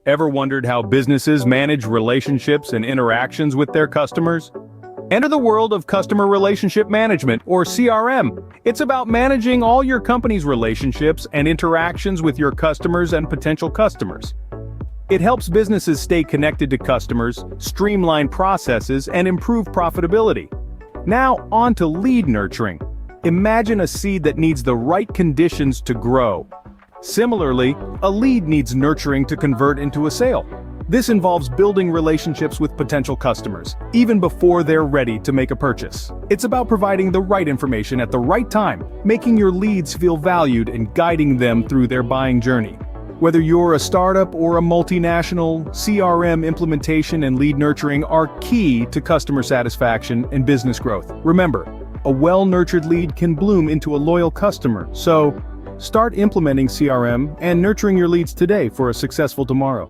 Ever wondered how businesses manage relationships and interactions with their customers? Enter the world of customer relationship management, or CRM. It's about managing all your company's relationships and interactions with your customers and potential customers. It helps businesses stay connected to customers, streamline processes, and improve profitability. Now, on to lead nurturing. Imagine a seed that needs the right conditions to grow. Similarly, a lead needs nurturing to convert into a sale. This involves building relationships with potential customers, even before they're ready to make a purchase. It's about providing the right information at the right time, making your leads feel valued and guiding them through their buying journey. Whether you're a startup or a multinational, CRM implementation and lead nurturing are key to customer satisfaction and business growth. Remember, a well-nurtured lead can bloom into a loyal customer, so start implementing CRM and nurturing your leads today for a successful tomorrow.